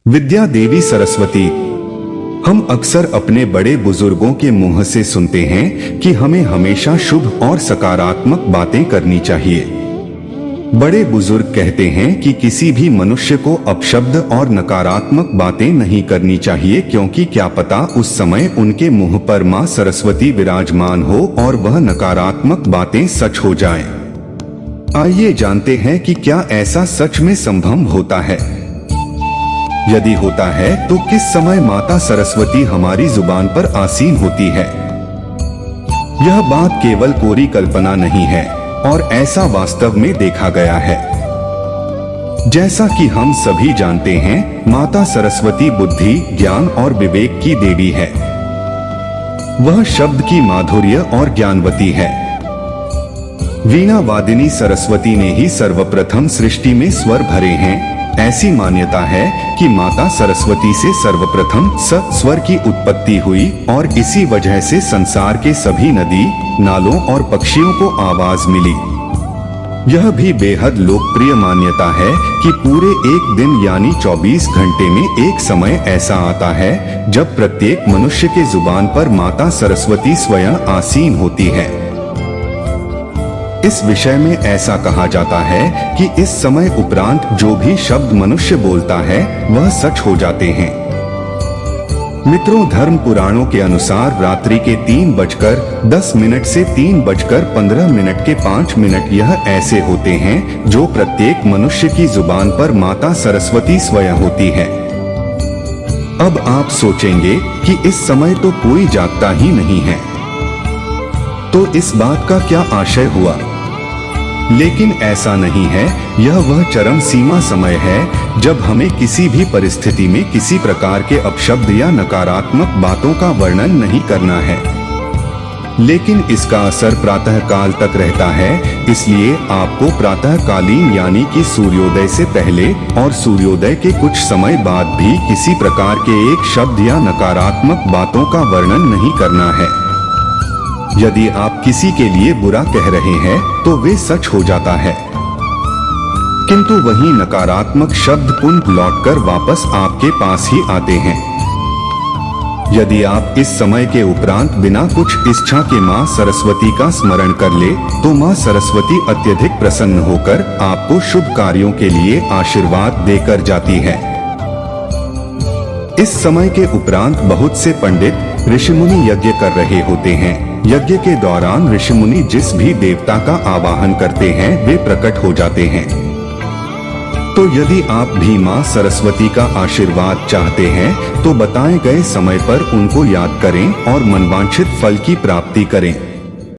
विद्या देवी सरस्वती। हम अक्सर अपने बड़े बुजुर्गों के मुंह से सुनते हैं कि हमें हमेशा शुभ और सकारात्मक बातें करनी चाहिए। बड़े बुजुर्ग कहते हैं कि किसी भी मनुष्य को अपशब्द और नकारात्मक बातें नहीं करनी चाहिए, क्योंकि क्या पता उस समय उनके मुंह पर मां सरस्वती विराजमान हो और वह नकारात्मक बातें सच हो जाएं। आइए जानते हैं कि क्या ऐसा सच में संभव होता है। यदि होता है तो किस समय माता सरस्वती हमारी जुबान पर आसीन होती है। यह बात केवल कोरी कल्पना नहीं है और ऐसा वास्तव में देखा गया है। जैसा कि हम सभी जानते हैं, माता सरस्वती बुद्धि, ज्ञान और विवेक की देवी है। वह शब्द की माधुर्य और ज्ञानवती है। वीणा वादिनी सरस्वती ने ही सर्वप्रथम सृष्टि में स्वर भरे हैं। ऐसी मान्यता है कि माता सरस्वती से सर्वप्रथम स स्वर की उत्पत्ति हुई और इसी वजह से संसार के सभी नदी, नालों और पक्षियों को आवाज मिली। यह भी बेहद लोकप्रिय मान्यता है कि पूरे एक दिन यानी 24 घंटे में एक समय ऐसा आता है जब प्रत्येक मनुष्य के जुबान पर माता सरस्वती स्वयं आसीन होती है। इस विषय में ऐसा कहा जाता है कि इस समय उपरांत जो भी शब्द मनुष्य बोलता है वह सच हो जाते हैं। मित्रों, धर्म पुराणों के अनुसार रात्रि के 3:10 से 3:15 के 5 मिनट यह ऐसे होते हैं जो प्रत्येक मनुष्य की जुबान पर माता सरस्वती स्वयं होती है। अब आप सोचेंगे कि इस समय तो कोई जागता ही नहीं है, तो इस बात का क्या आशय हुआ। लेकिन ऐसा नहीं है। यह वह चरम सीमा समय है जब हमें किसी भी परिस्थिति में किसी प्रकार के अपशब्द या नकारात्मक बातों का वर्णन नहीं करना है। लेकिन इसका असर प्रातः काल तक रहता है, इसलिए आपको प्रातःकालीन यानी कि सूर्योदय से पहले और सूर्योदय के कुछ समय बाद भी किसी प्रकार के एक शब्द या नकारात्मक बातों का वर्णन नहीं करना है। यदि आप किसी के लिए बुरा कह रहे हैं तो वे सच हो जाता है, किंतु वही नकारात्मक शब्द पुनः लौटकर वापस आपके पास ही आते हैं। यदि आप इस समय के उपरांत बिना कुछ इच्छा के मां सरस्वती का स्मरण कर ले तो मां सरस्वती अत्यधिक प्रसन्न होकर आपको शुभ कार्यों के लिए आशीर्वाद देकर जाती है। इस समय के उपरांत बहुत से पंडित ऋषिमुनि यज्ञ कर रहे होते हैं। यज्ञ के दौरान ऋषिमुनि जिस भी देवता का आवाहन करते हैं वे प्रकट हो जाते हैं। तो यदि आप भी मां सरस्वती का आशीर्वाद चाहते हैं तो बताए गए समय पर उनको याद करें और मनवांछित फल की प्राप्ति करें।